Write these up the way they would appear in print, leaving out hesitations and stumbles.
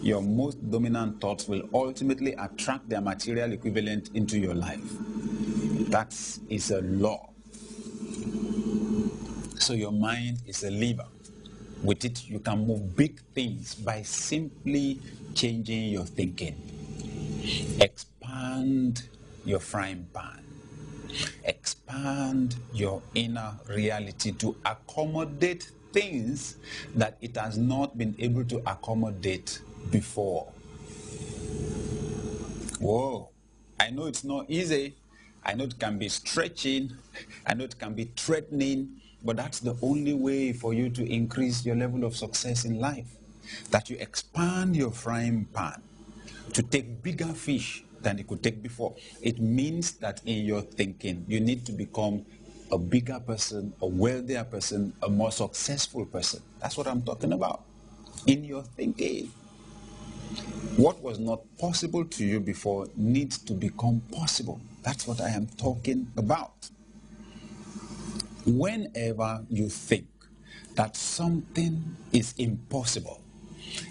your most dominant thoughts will ultimately attract their material equivalent into your life. That is a law. So your mind is a lever. With it, you can move big things by simply changing your thinking. Expand your frying pan. Expand your inner reality to accommodate things that it has not been able to accommodate before. Whoa, I know it's not easy. I know it can be stretching. I know it can be threatening, but that's the only way for you to increase your level of success in life. That you expand your frying pan to take bigger fish than it could take before. It means that in your thinking, you need to become a bigger person, a wealthier person, a more successful person. That's what I'm talking about. In your thinking. What was not possible to you before needs to become possible. That's what I am talking about. Whenever you think that something is impossible,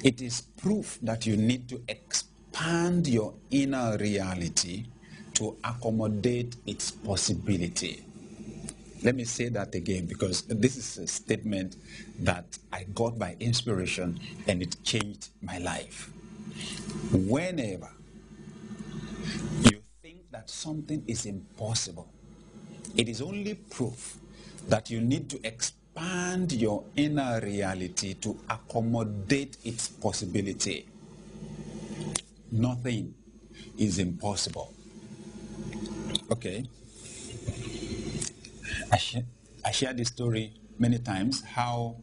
it is proof that you need to expand your inner reality to accommodate its possibility. Let me say that again, because this is a statement that I got by inspiration and it changed my life. Whenever you think that something is impossible, it is only proof that you need to expand your inner reality to accommodate its possibility. Nothing is impossible. Okay. I shared this story many times, how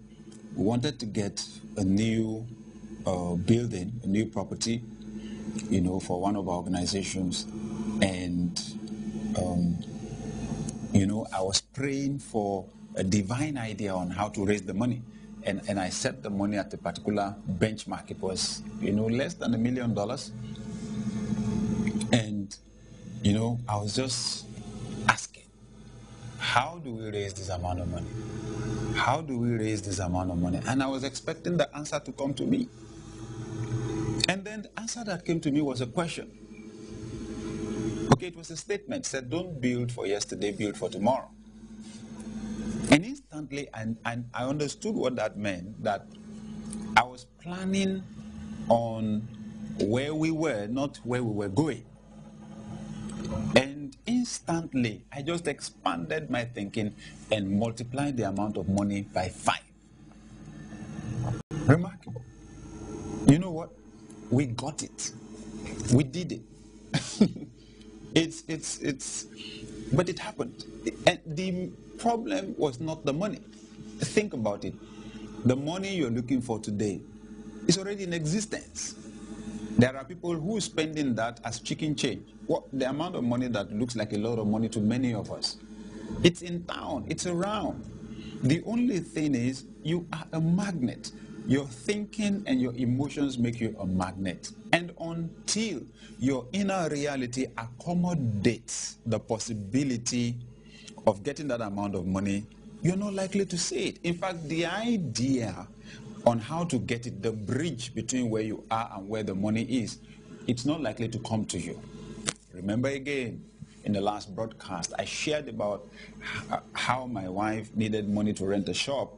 we wanted to get a new building, a new property, for one of our organizations. And, I was praying for a divine idea on how to raise the money. And I set the money at a particular benchmark. It was, less than $1 million. And, I was just asking, how do we raise this amount of money? How do we raise this amount of money? And I was expecting the answer to come to me. And then the answer that came to me was a question. Okay, it was a statement. It said, don't build for yesterday, build for tomorrow. And instantly, and I understood what that meant, that I was planning on where we were, not where we were going. And instantly, I just expanded my thinking and multiplied the amount of money by 5. Remarkable. You know what? We got it. We did it. But it happened. And the problem was not the money. Think about it. The money you're looking for today is already in existence. There are people who are spending that as chicken change. The amount of money that looks like a lot of money to many of us. It's in town. It's around. The only thing is you are a magnet. Your thinking and your emotions make you a magnet. And until your inner reality accommodates the possibility of getting that amount of money, you're not likely to see it. In fact, the idea on how to get it, the bridge between where you are and where the money is, it's not likely to come to you. Remember again, in the last broadcast, I shared about how my wife needed money to rent a shop.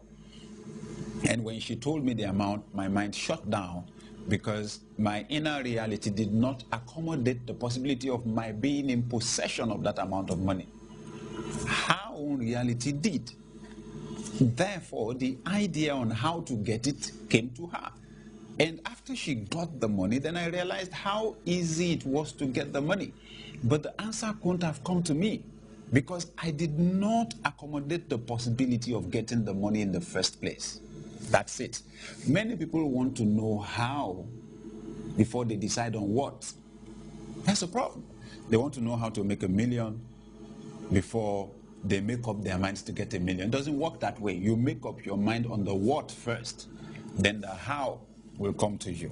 And when she told me the amount, my mind shut down because my inner reality did not accommodate the possibility of my being in possession of that amount of money. Her own reality did. Therefore, the idea on how to get it came to her. And after she got the money, then I realized how easy it was to get the money. But the answer couldn't have come to me because I did not accommodate the possibility of getting the money in the first place. That's it. Many people want to know how before they decide on what. That's the problem. They want to know how to make $1 million before they make up their minds to get $1 million. It doesn't work that way. You make up your mind on the what first, then the how will come to you.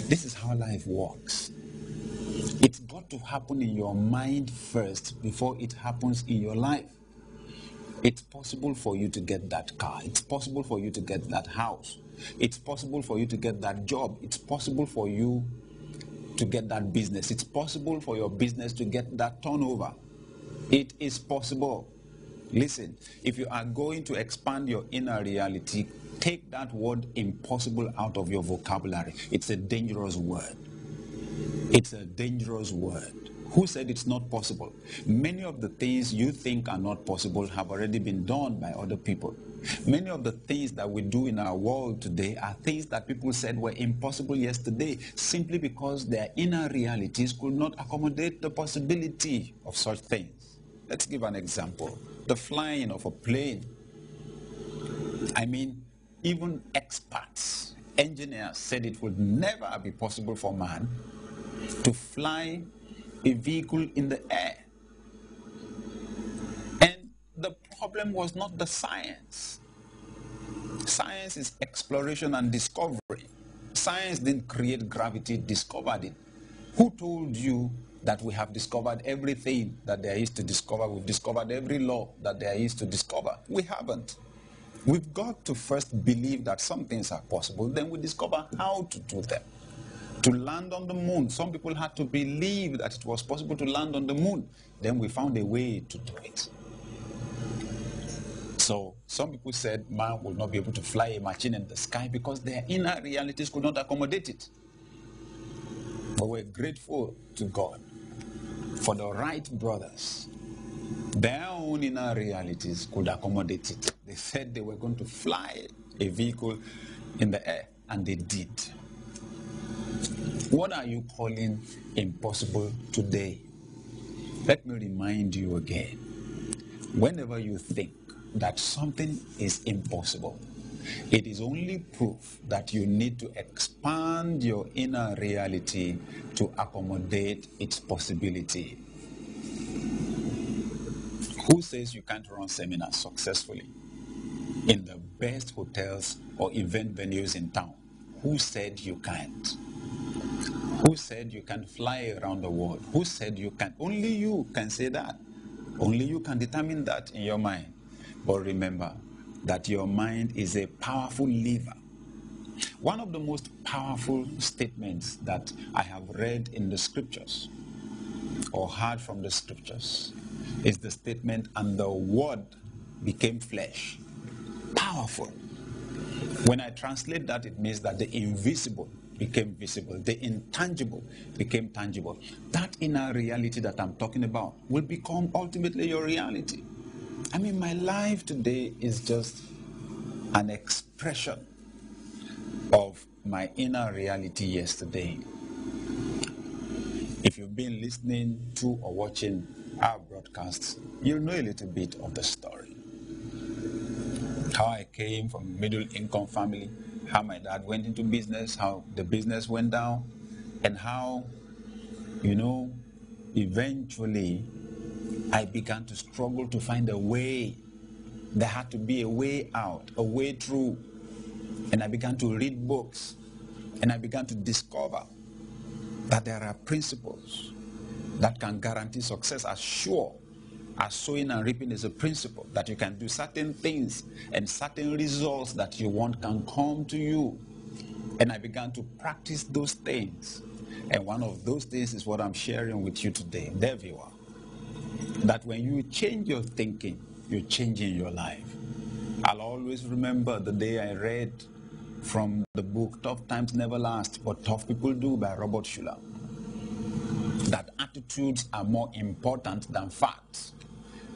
This is how life works. It's got to happen in your mind first before it happens in your life. It's possible for you to get that car. It's possible for you to get that house. It's possible for you to get that job. It's possible for you to get that business. It's possible for your business to get that turnover. It is possible. Listen, if you are going to expand your inner reality, take that word impossible out of your vocabulary. It's a dangerous word. It's a dangerous word. Who said it's not possible? Many of the things you think are not possible have already been done by other people. Many of the things that we do in our world today are things that people said were impossible yesterday, simply because their inner realities could not accommodate the possibility of such things. Let's give an example. The flying of a plane. I mean, even experts, engineers said it would never be possible for man to fly a vehicle in the air. And the problem was not the science. Science is exploration and discovery. Science didn't create gravity, it discovered it. Who told you that we have discovered everything that there is to discover? We've discovered every law that there is to discover. We haven't. We've got to first believe that some things are possible, then we discover how to do them. To land on the moon, some people had to believe that it was possible to land on the moon. Then we found a way to do it. So some people said man will not be able to fly a machine in the sky because their inner realities could not accommodate it. But we're grateful to God for the Wright brothers. Their own inner realities could accommodate it. They said they were going to fly a vehicle in the air, and they did. What are you calling impossible today? Let me remind you again. Whenever you think that something is impossible, it is only proof that you need to expand your inner reality to accommodate its possibility. Who says you can't run seminars successfully in the best hotels or event venues in town? Who said you can't? Who said you can fly around the world? Who said you can? Only you can say that. Only you can determine that in your mind. But remember that your mind is a powerful lever. One of the most powerful statements that I have read in the scriptures or heard from the scriptures is the statement, and the word became flesh. Powerful. When I translate that, it means that the invisible became visible, the intangible became tangible. That inner reality that I'm talking about will become ultimately your reality. I mean, my life today is just an expression of my inner reality yesterday. If you've been listening to or watching our broadcasts, you'll know a little bit of the story. How I came from a middle-income family, how my dad went into business, how the business went down, and how, eventually I began to struggle to find a way. There had to be a way out, a way through. And I began to read books, and I began to discover that there are principles that can guarantee success as sure as sowing and reaping is a principle, that you can do certain things and certain results that you want can come to you. And I began to practice those things. And one of those things is what I'm sharing with you today. There you are. That when you change your thinking, you're changing your life. I'll always remember the day I read from the book Tough Times Never Last, But Tough People Do by Robert Schuller. That attitudes are more important than facts.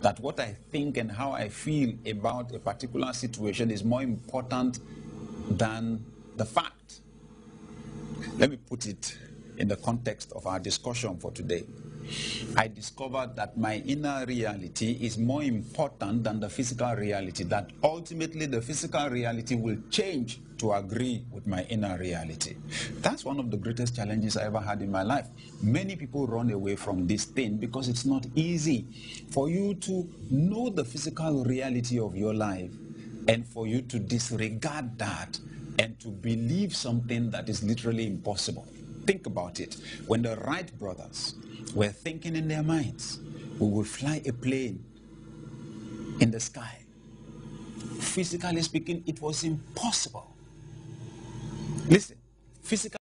That what I think and how I feel about a particular situation is more important than the fact. Let me put it in the context of our discussion for today. I discovered that my inner reality is more important than the physical reality, that ultimately the physical reality will change to agree with my inner reality. That's one of the greatest challenges I ever had in my life. Many people run away from this thing because it's not easy for you to know the physical reality of your life and for you to disregard that and to believe something that is literally impossible. Think about it. When the Wright brothers were thinking in their minds, we will fly a plane in the sky. Physically speaking, it was impossible. Listen, physical